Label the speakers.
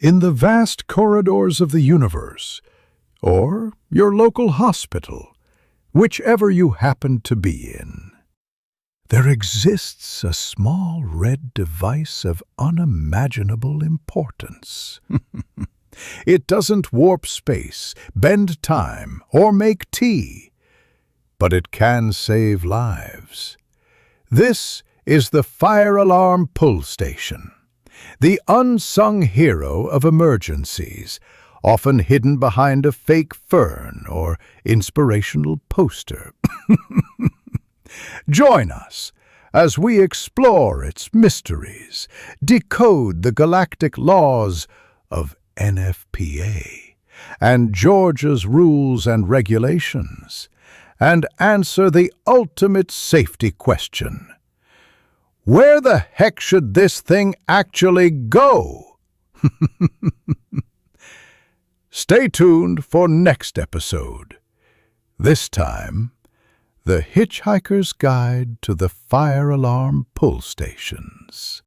Speaker 1: in the vast corridors of the universe, or your local hospital, whichever you happen to be in, there exists a small red device of unimaginable importance. It doesn't warp space, bend time, or make tea, but it can save lives. This is the fire alarm pull station, the unsung hero of emergencies, often hidden behind a fake fern or inspirational poster. Join us as we explore its mysteries, decode the galactic laws of NFPA and Georgia's rules and regulations, and answer the ultimate safety question: where the heck should this thing actually go? Stay tuned for next episode. This time, The Hitchhiker's Guide to the Fire Alarm Pull Stations.